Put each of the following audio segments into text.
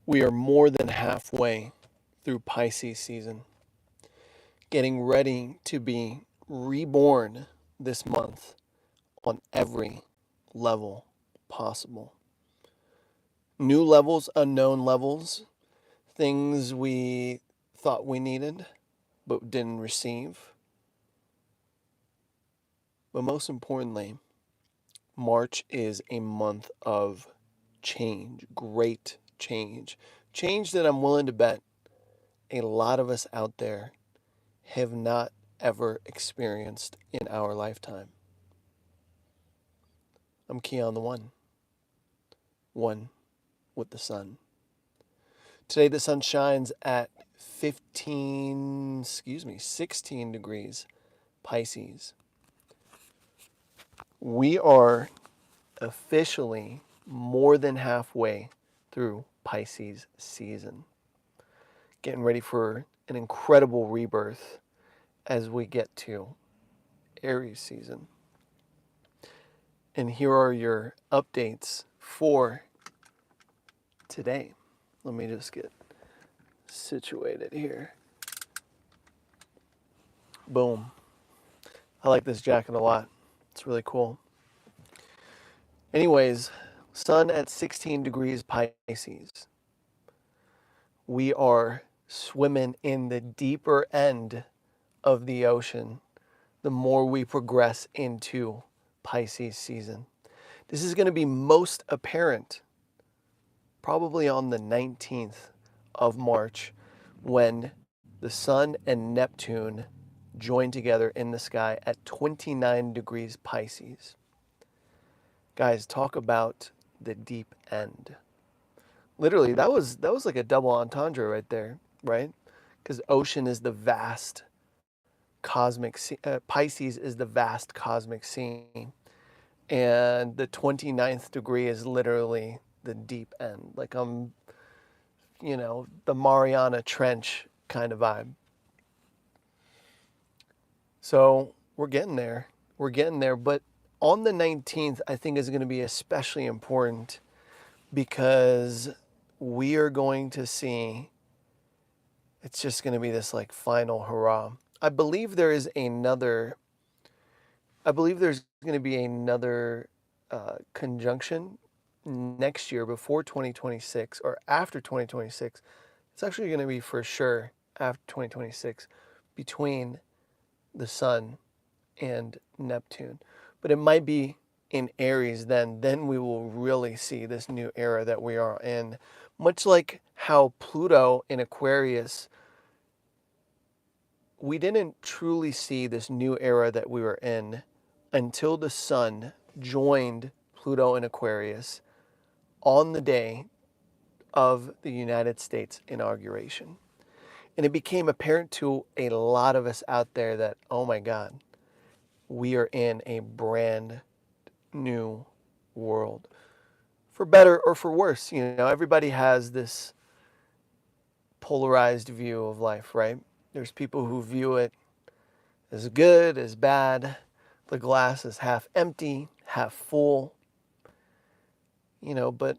We are more than halfway through Pisces season, getting ready to be reborn this month on every level possible. New levels, unknown levels, things we thought we needed but didn't receive. But most importantly, March is a month of change, great change. Change that I'm willing to bet a lot of us out there have not ever experienced in our lifetime. I'm Kian the one with the sun. Today the sun shines at 16 degrees Pisces. We are officially more than halfway through Pisces season. Getting ready for an incredible rebirth as we get to Aries season. And here are your updates for today. Let me just get situated here. Boom. I like this jacket a lot. It's really cool. Anyways, sun at 16 degrees Pisces. We are swimming in the deeper end of the ocean the more we progress into Pisces season. This is going to be most apparent probably on the 19th of March when the sun and Neptune join together in the sky at 29 degrees Pisces. Guys, talk about the deep end. Literally, that was like a double entendre right there, right? Because ocean is the vast cosmic sea. Pisces is the vast cosmic scene. And the 29th degree is literally the deep end. Like the Mariana Trench kind of vibe. So we're getting there. But on the 19th, I think is going to be especially important because we are going to see, it's just going to be this like final hurrah. I believe there's going to be another conjunction next year before 2026 or after 2026. It's actually going to be for sure after 2026 between the sun and Neptune. But it might be in Aries then we will really see this new era that we are in. Much like how Pluto in Aquarius, we didn't truly see this new era that we were in until the sun joined Pluto in Aquarius on the day of the United States inauguration. And it became apparent to a lot of us out there that, oh my God, we are in a brand new world. For better or for worse, everybody has this polarized view of life, right? There's people who view it as good, as bad. The glass is half empty, half full. But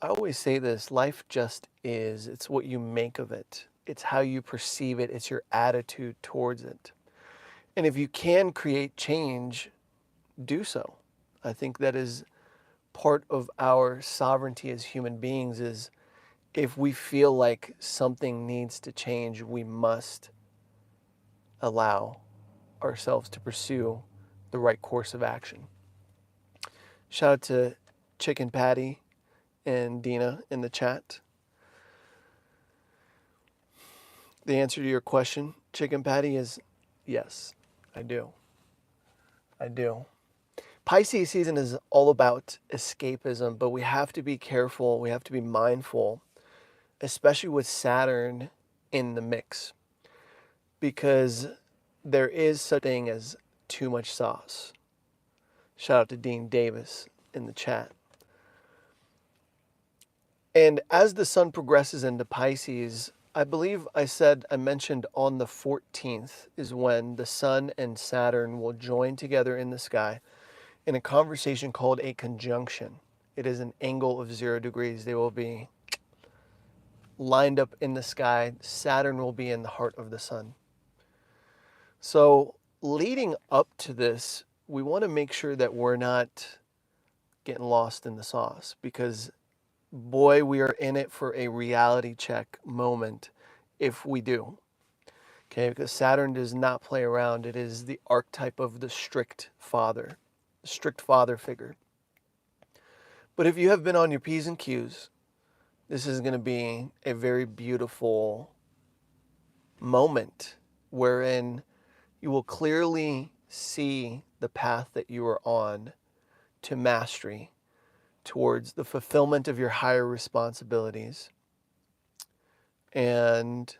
I always say this, life just is. It's what you make of it. It's how you perceive it. It's your attitude towards it. And if you can create change, do so. I think that is part of our sovereignty as human beings is if we feel like something needs to change, we must allow ourselves to pursue the right course of action. Shout out to Chicken Patty and Dina in the chat. The answer to your question, Chicken Patty, is yes, I do. Pisces season is all about escapism, but we have to be careful. We have to be mindful, especially with Saturn in the mix, because there is such a thing as too much sauce. Shout out to Dean Davis in the chat. And as the sun progresses into Pisces, I believe I mentioned on the 14th is when the sun and Saturn will join together in the sky in a conversation called a conjunction. It is an angle of 0 degrees. They will be lined up in the sky. Saturn will be in the heart of the sun. So leading up to this, we want to make sure that we're not getting lost in the sauce, because boy, we are in it for a reality check moment if we do. Okay, because Saturn does not play around. It is the archetype of the strict father figure. But if you have been on your P's and Q's, this is going to be a very beautiful moment wherein you will clearly see the path that you are on to mastery, towards the fulfillment of your higher responsibilities. And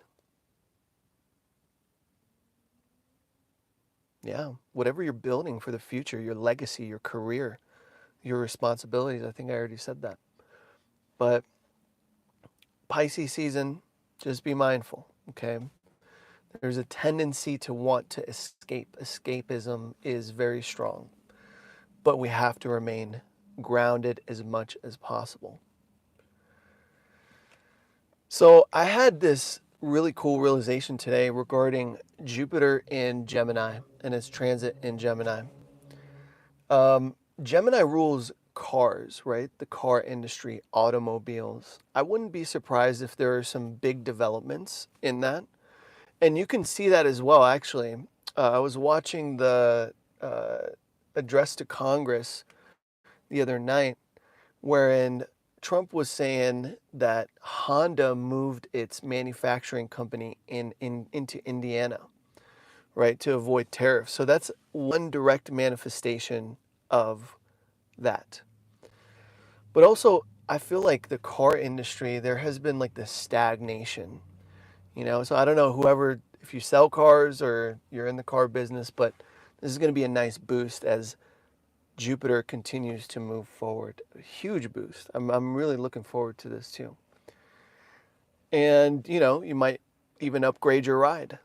yeah, whatever you're building for the future, your legacy, your career, your responsibilities. I think I already said that. But Pisces season, just be mindful, okay? There's a tendency to want to escape. Escapism is very strong, but we have to remain grounded as much as possible. So I had this really cool realization today regarding Jupiter in Gemini and its transit in Gemini. Gemini rules cars, right? The car industry, automobiles. I wouldn't be surprised if there are some big developments in that. And you can see that as well, actually. I was watching the address to Congress the other night, wherein Trump was saying that Honda moved its manufacturing company into Indiana, right, to avoid tariffs. So that's one direct manifestation of that. But also, I feel like the car industry, there has been like this stagnation, so I don't know if you sell cars or you're in the car business, but this is going to be a nice boost as Jupiter continues to move forward. A huge boost. I'm really looking forward to this too. And, you might even upgrade your ride.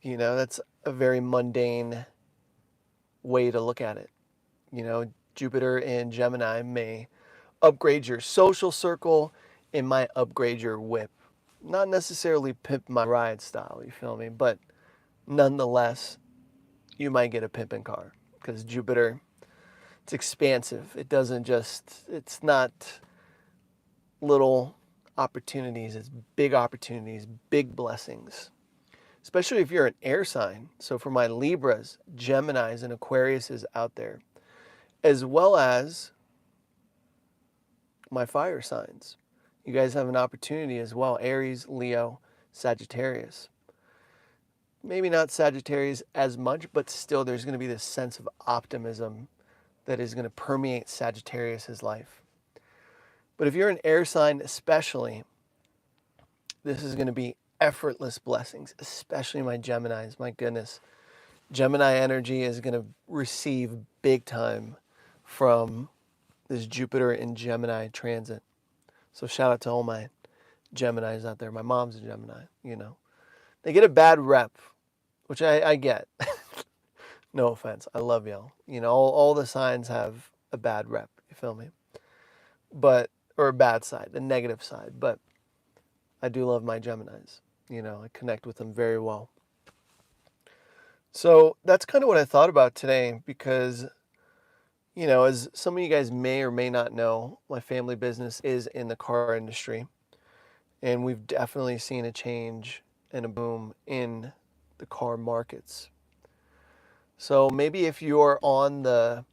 That's a very mundane way to look at it. Jupiter in Gemini may upgrade your social circle. It might upgrade your whip. Not necessarily pimp my ride style, you feel me? But nonetheless, you might get a pimpin' car, because Jupiter, it's expansive. It's not little opportunities, it's big opportunities, big blessings. Especially if you're an air sign. So for my Libras, Geminis, and Aquariuses out there, as well as my fire signs. You guys have an opportunity as well. Aries, Leo, Sagittarius. Maybe not Sagittarius as much, but still there's going to be this sense of optimism that is going to permeate Sagittarius's life. But if you're an air sign especially, this is going to be effortless blessings, especially my Geminis. My goodness. Gemini energy is going to receive big time from this Jupiter in Gemini transit. So shout out to all my Geminis out there. My mom's a Gemini, They get a bad rep, which I get. No offense. I love y'all. All the signs have a bad rep. You feel me? Or a bad side, a negative side. But I do love my Geminis. I connect with them very well. So that's kind of what I thought about today, because as some of you guys may or may not know, my family business is in the car industry. And we've definitely seen a change and a boom in the car markets. So maybe if you're on the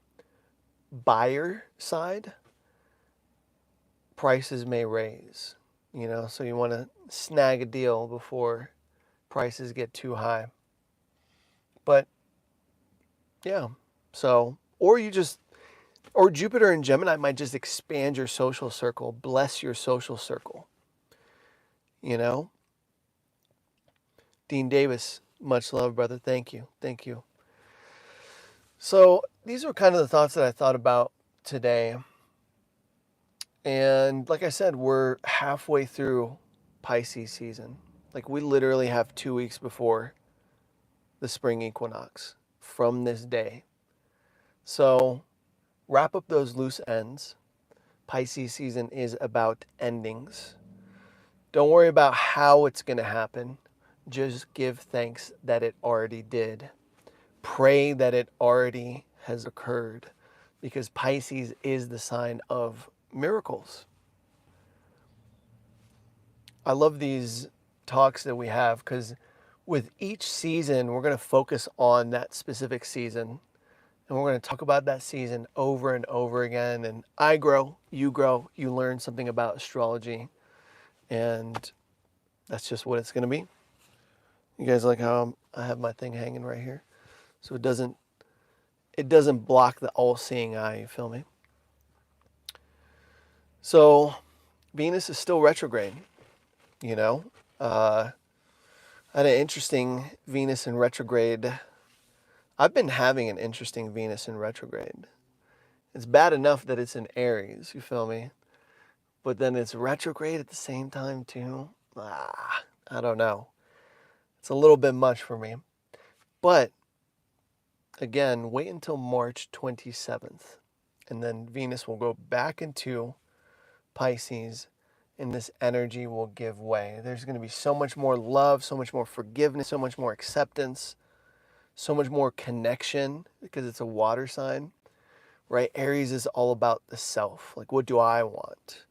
buyer side, prices may raise, so you want to snag a deal before prices get too high. But yeah, or Jupiter in Gemini might just expand your social circle, bless your social circle. Dean Davis, much love, brother. Thank you. Thank you. So these are kind of the thoughts that I thought about today. And like I said, we're halfway through Pisces season. Like we literally have 2 weeks before the spring equinox from this day. So wrap up those loose ends. Pisces season is about endings. Don't worry about how it's going to happen. Just give thanks that it already did. Pray that it already has occurred, because Pisces is the sign of miracles. I love these talks that we have because with each season, we're going to focus on that specific season, and we're going to talk about that season over and over again. And I grow, you learn something about astrology, and that's just what it's going to be. You guys like how I have my thing hanging right here, so it doesn't block the all-seeing eye. You feel me? So Venus is still retrograde. You know, I had an interesting Venus in retrograde. I've been having an interesting Venus in retrograde. It's bad enough that it's in Aries, you feel me? But then it's retrograde at the same time too. I don't know. It's a little bit much for me. But again, wait until March 27th. And then Venus will go back into Pisces, and this energy will give way. There's going to be so much more love, so much more forgiveness, so much more acceptance, so much more connection, because it's a water sign, right? Aries is all about the self. Like, what do I want?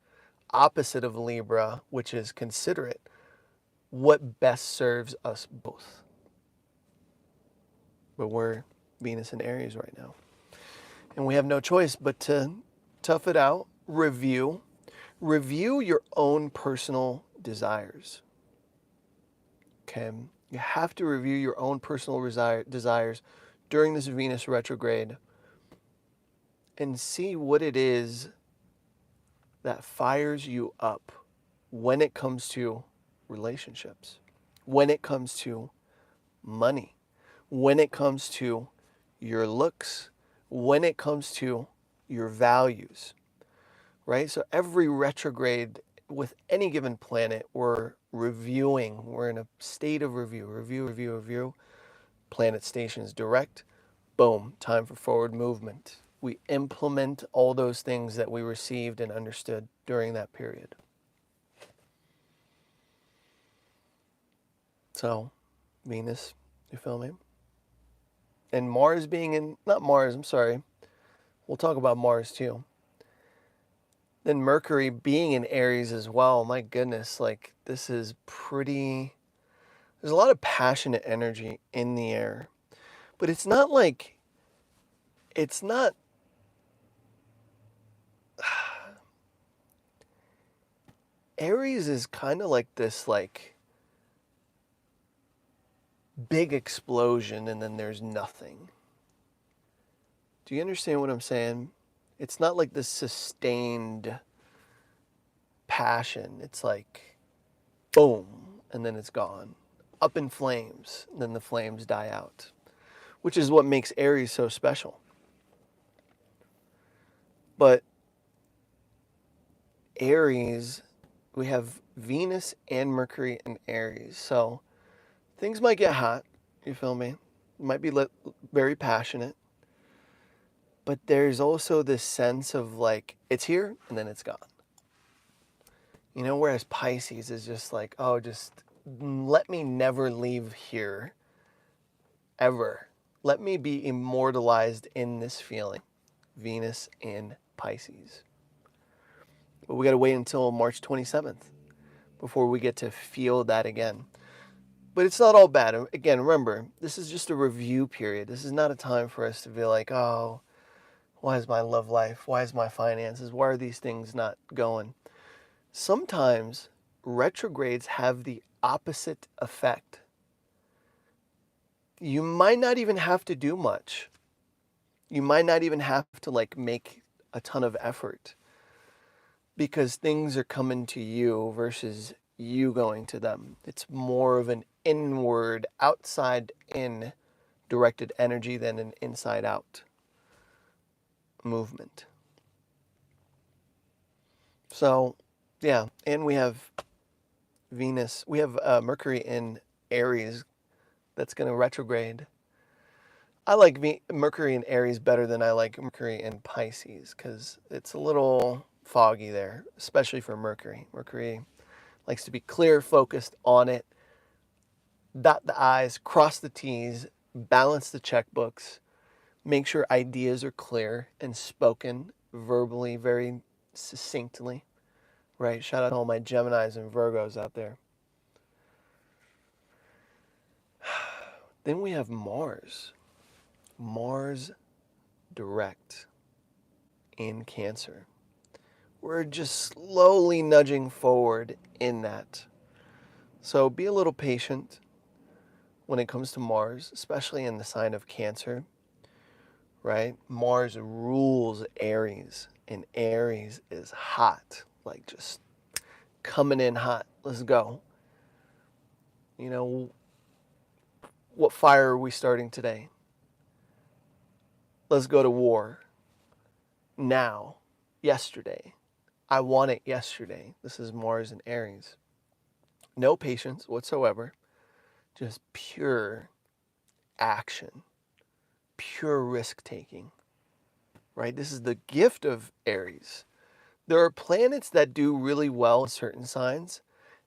Opposite of Libra, which is considerate. What best serves us both? But we're Venus in Aries right now. And we have no choice but to tough it out, review your own personal desires. Okay? You have to review your own personal desires during this Venus retrograde and see what it is that fires you up when it comes to relationships, when it comes to money, when it comes to your looks, when it comes to your values, right? So every retrograde with any given planet, we're reviewing. We're in a state of review. Planet stations direct. Boom, time for forward movement. We implement all those things that we received and understood during that period. So, Venus, you feel me? And Mars being in, not Mars, I'm sorry. We'll talk about Mars too. Then Mercury being in Aries as well. My goodness, like this is pretty, there's a lot of passionate energy in the air. But it's not like, it's not, Aries is kind of like this like big explosion and then there's nothing. Do you understand what I'm saying? It's not like this sustained passion. It's like boom and then it's gone. Up in flames, and then the flames die out. Which is what makes Aries so special. But Aries, we have Venus and Mercury in Aries. So things might get hot, you feel me? Might be very passionate. But there's also this sense of like, it's here and then it's gone. You know, whereas Pisces is just like, oh, just let me never leave here, ever. Let me be immortalized in this feeling. Venus in Pisces. But we got to wait until March 27th before we get to feel that again. But it's not all bad. Again, remember, this is just a review period. This is not a time for us to be like, oh, why is my love life? Why is my finances? Why are these things not going? Sometimes retrogrades have the opposite effect. You might not even have to do much. You might not even have to like make a ton of effort because things are coming to you versus you going to them. It's more of an inward, outside in directed energy than an inside out movement. So, yeah, and we have Venus, we have Mercury in Aries that's going to retrograde. I like Mercury in Aries better than I like Mercury in Pisces because it's a little foggy there, especially for Mercury. Mercury likes to be clear, focused on it, dot the I's, cross the T's, balance the checkbooks, make sure ideas are clear and spoken verbally, very succinctly, right? Shout out to all my Geminis and Virgos out there. Then we have Mars. Mars direct in Cancer. We're just slowly nudging forward in that. So be a little patient when it comes to Mars, especially in the sign of Cancer, right? Mars rules Aries, and Aries is hot, like just coming in hot. Let's go. You know, what fire are we starting today? Let's go to war. Now. Yesterday. I want it yesterday. This is Mars and Aries. No patience whatsoever. Just pure action. Pure risk taking. Right? This is the gift of Aries. There are planets that do really well in certain signs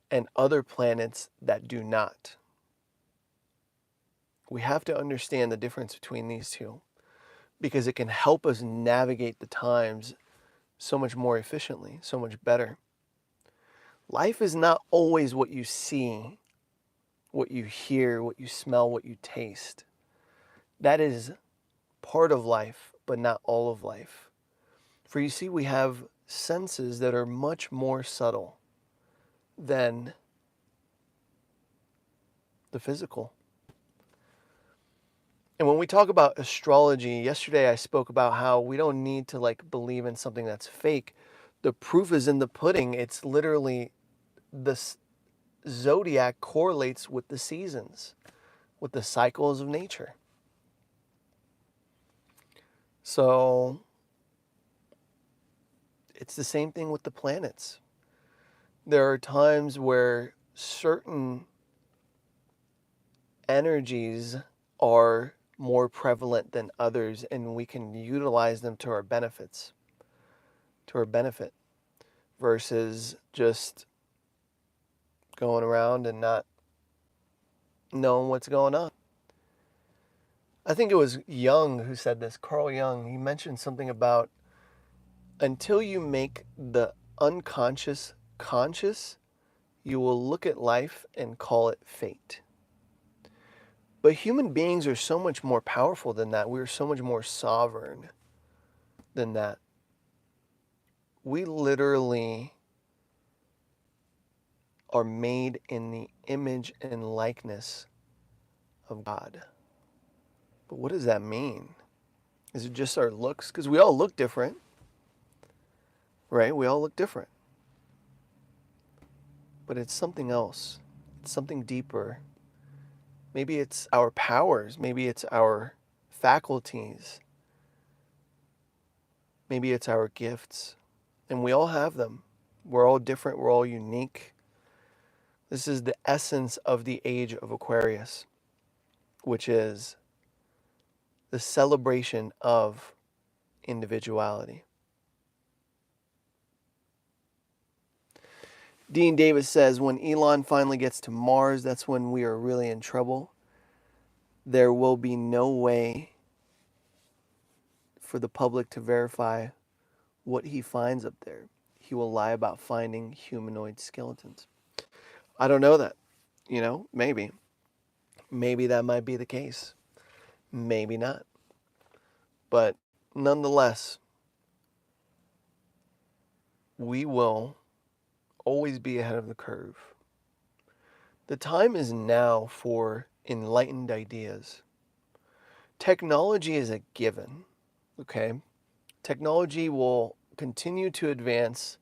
and other planets that do not. We have to understand the difference between these two because it can help us navigate the times so much more efficiently, so much better. Life is not always what you see, what you hear, what you smell, what you taste. That is part of life, but not all of life. For you see, we have senses that are much more subtle than the physical. And when we talk about astrology, yesterday I spoke about how we don't need to believe in something that's fake. The proof is in the pudding. It's literally the Zodiac correlates with the seasons, with the cycles of nature. So it's the same thing with the planets. There are times where certain energies are more prevalent than others, and we can utilize them to our benefit, versus just going around and not knowing what's going on. I think it was Jung who said this, Carl Jung. He mentioned something about until you make the unconscious conscious, you will look at life and call it fate. But human beings are so much more powerful than that. We're so much more sovereign than that. We literally are made in the image and likeness of God. But what does that mean? Is it just our looks? Because we all look different, right? We all look different. But it's something else. It's something deeper. Maybe it's our powers. Maybe it's our faculties. Maybe it's our gifts. And we all have them. We're all different. We're all unique. This is the essence of the age of Aquarius, which is the celebration of individuality. Dean Davis says, when Elon finally gets to Mars, that's when we are really in trouble. There will be no way for the public to verify what he finds up there. He will lie about finding humanoid skeletons. I don't know that. Maybe. Maybe that might be the case. Maybe not. But nonetheless, we will always be ahead of the curve. The time is now for enlightened ideas. Technology is a given, okay? Technology will continue to advance,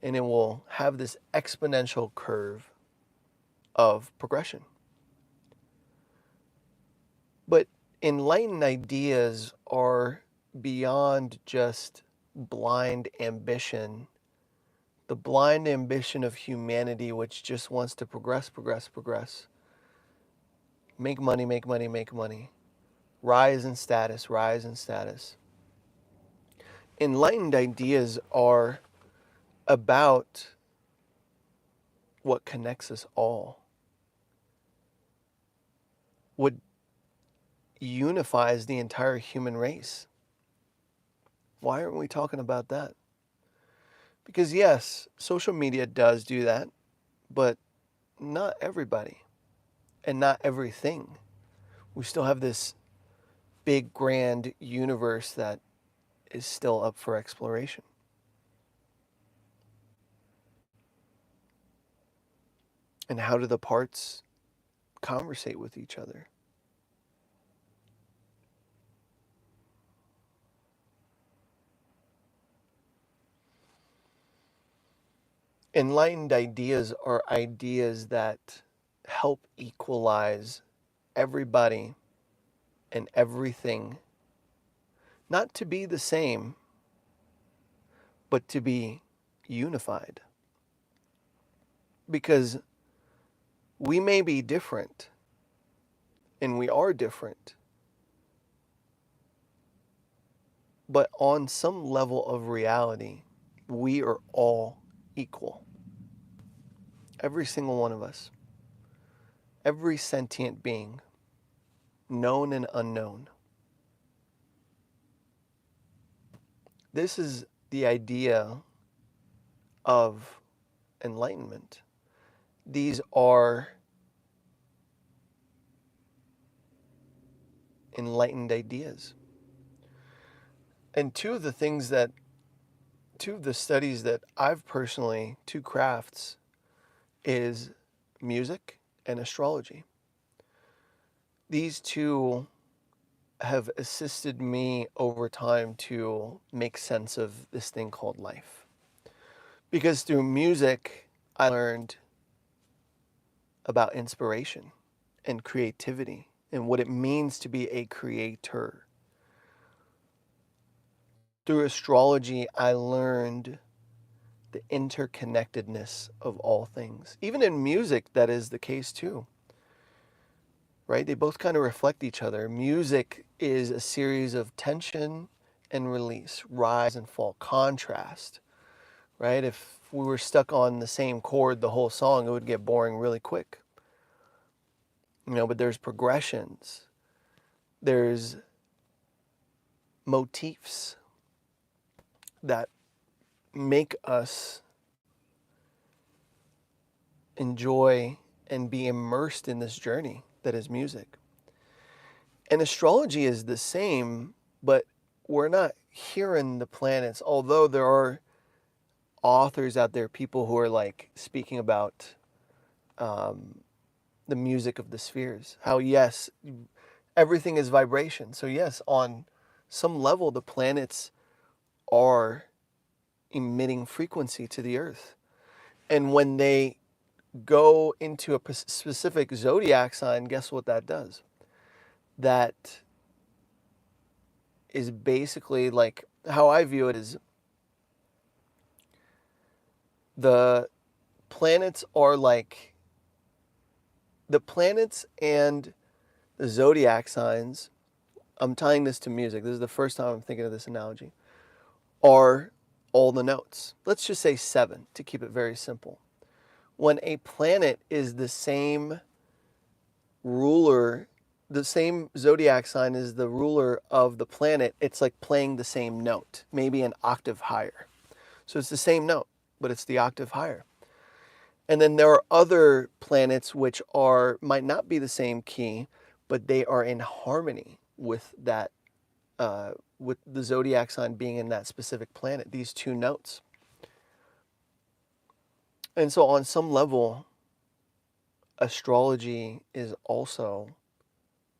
and it will have this exponential curve of progression. But enlightened ideas are beyond just blind ambition. The blind ambition of humanity, which just wants to progress. Make money. Rise in status. Enlightened ideas are about what connects us all, what unifies the entire human race. Why aren't we talking about that? Because yes, social media does do that, but not everybody and not everything. We still have this big, grand universe that is still up for exploration. And how do the parts conversate with each other? Enlightened ideas are ideas that help equalize everybody and everything, not to be the same, but to be unified. Because we may be different, and we are different, but on some level of reality, we are all equal. Every single one of us. Every sentient being, known and unknown. This is the idea of enlightenment. These are enlightened ideas. And two of the studies that I've personally, two crafts, is music and astrology. These two have assisted me over time to make sense of this thing called life. Because through music, I learned about inspiration and creativity and what it means to be a creator. Through astrology, I learned the interconnectedness of all things. Even in music, that is the case too. Right? They both kind of reflect each other. Music is a series of tension and release, rise and fall, contrast. Right? If we were stuck on the same chord the whole song, it would get boring really quick. But there's progressions. There's motifs that make us enjoy and be immersed in this journey that is music. And astrology is the same, but we're not hearing the planets, although there are authors out there, people who are like speaking about the music of the spheres. How, yes, everything is vibration. So yes, on some level, the planets are emitting frequency to the earth. And when they go into a specific zodiac sign, guess what that does? That is basically, like, how I view it is the planets are like, the planets and the zodiac signs, I'm tying this to music, this is the first time I'm thinking of this analogy, are all the notes. Let's just say 7 to keep it very simple. When a planet is the same ruler, the same zodiac sign is the ruler of the planet, it's like playing the same note, maybe an octave higher. So it's the same note, but it's the octave higher. And then there are other planets which might not be the same key, but they are in harmony with that, with the zodiac sign being in that specific planet, these two notes. And so on some level, astrology is also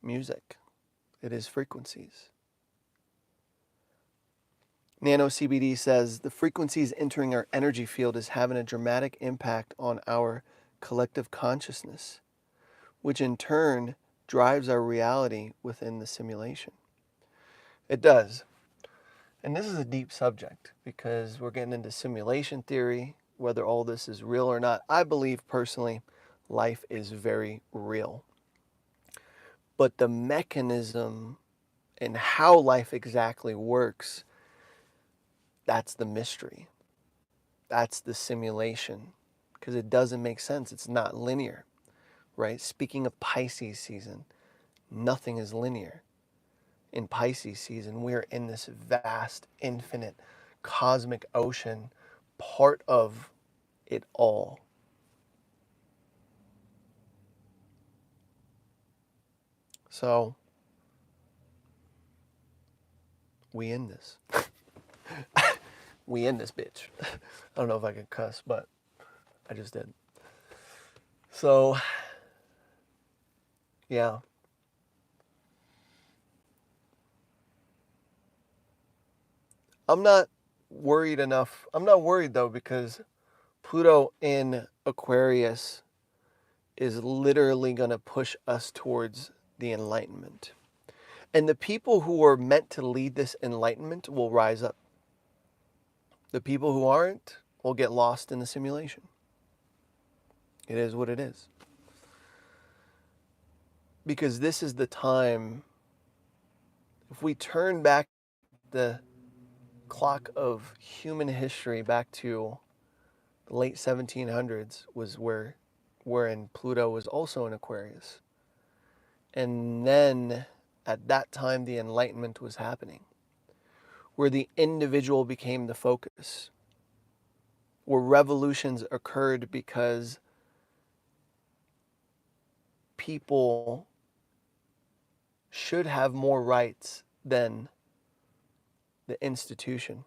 music. It is frequencies. Nano CBD says the frequencies entering our energy field is having a dramatic impact on our collective consciousness, which in turn drives our reality within the simulation. It does. And this is a deep subject because we're getting into simulation theory, whether all this is real or not. I believe personally life is very real. But the mechanism and how life exactly works, that's the mystery. That's the simulation because it doesn't make sense. It's not linear, right? Speaking of Pisces season, nothing is linear. In Pisces season, we're in this vast, infinite, cosmic ocean, part of it all. So, we in this. We in this bitch. I don't know if I can cuss, but I just did. So, yeah. I'm not worried enough. I'm not worried though, because Pluto in Aquarius is literally going to push us towards the enlightenment. And the people who are meant to lead this enlightenment will rise up. The people who aren't will get lost in the simulation. It is what it is. Because this is the time, if we turn back the clock of human history back to the late 1700s, was wherein Pluto was also in Aquarius. And then at that time the enlightenment was happening, where the individual became the focus, where revolutions occurred because people should have more rights than the institution,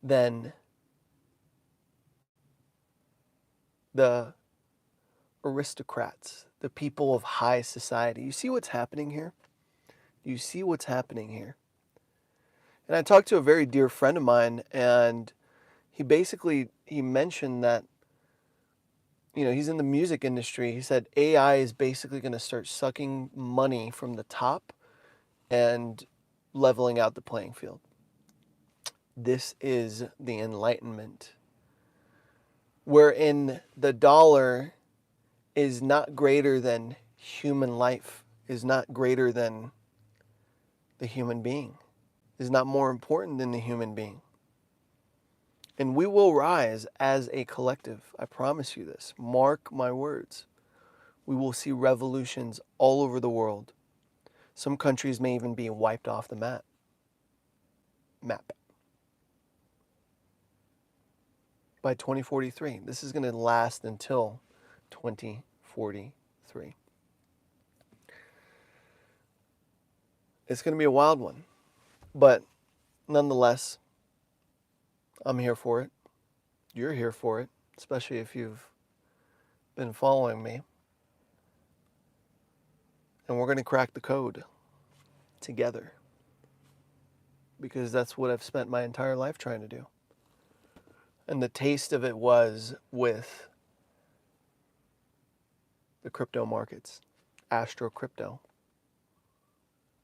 than the aristocrats, the people of high society. You see what's happening here? You see what's happening here? And I talked to a very dear friend of mine, and he mentioned that, he's in the music industry. He said AI is basically going to start sucking money from the top and leveling out the playing field. This is the enlightenment, wherein the dollar is not greater than human life, is not greater than the human being, is not more important than the human being. And we will rise as a collective. I promise you this. Mark my words. We will see revolutions all over the world. Some countries may even be wiped off the map. By 2043. This is going to last until 2043. It's going to be a wild one. But nonetheless, I'm here for it. You're here for it, especially if you've been following me. And we're going to crack the code together, because that's what I've spent my entire life trying to do. And the taste of it was with the crypto markets, astro crypto.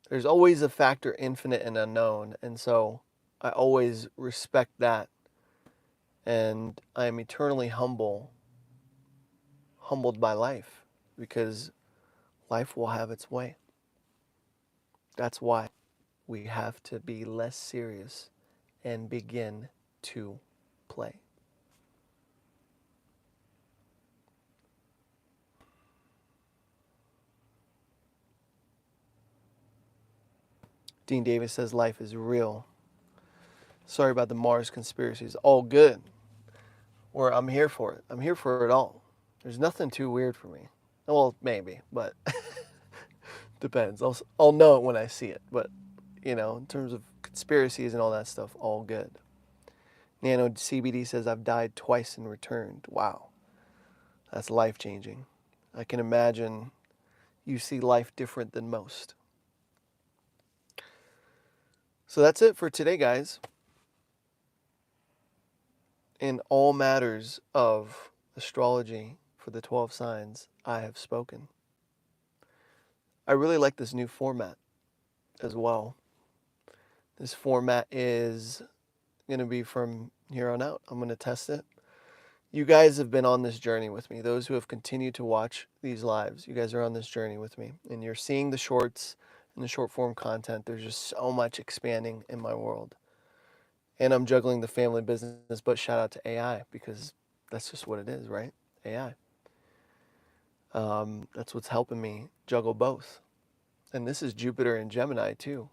There's always a factor infinite and unknown, and so I always respect that. And I am eternally humbled by life, because life will have its way. That's why we have to be less serious and begin to play. Dean Davis says life is real. Sorry about the Mars conspiracies. All good. Or I'm here for it. I'm here for it all. There's nothing too weird for me. Well, maybe, but depends. I'll know it when I see it. But, in terms of conspiracies and all that stuff, all good. Nano CBD says, I've died twice and returned. Wow. That's life-changing. I can imagine you see life different than most. So that's it for today, guys. In all matters of astrology for the 12 signs, I have spoken. I really like this new format as well. This format is going to be from here on out. I'm going to test it. You guys have been on this journey with me. Those who have continued to watch these lives, you guys are on this journey with me. And you're seeing the shorts and the short form content. There's just so much expanding in my world. And I'm juggling the family business, but shout out to AI, because That's just what it is, right? AI. That's what's helping me juggle both. And this is Jupiter and Gemini too.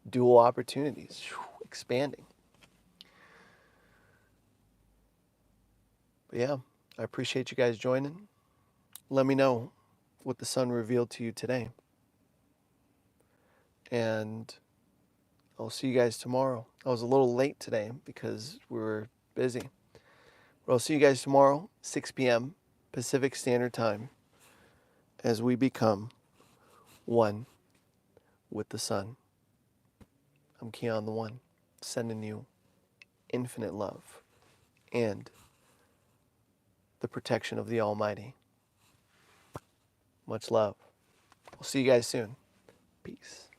Dual opportunities, expanding. But yeah, I appreciate you guys joining. Let me know what the sun revealed to you today. And I'll see you guys tomorrow. I was a little late today because we were busy. But I'll see you guys tomorrow, 6 p.m. Pacific Standard Time, as we become one with the sun. I'm Kian the One, sending you infinite love and the protection of the Almighty. Much love. I'll see you guys soon. Peace.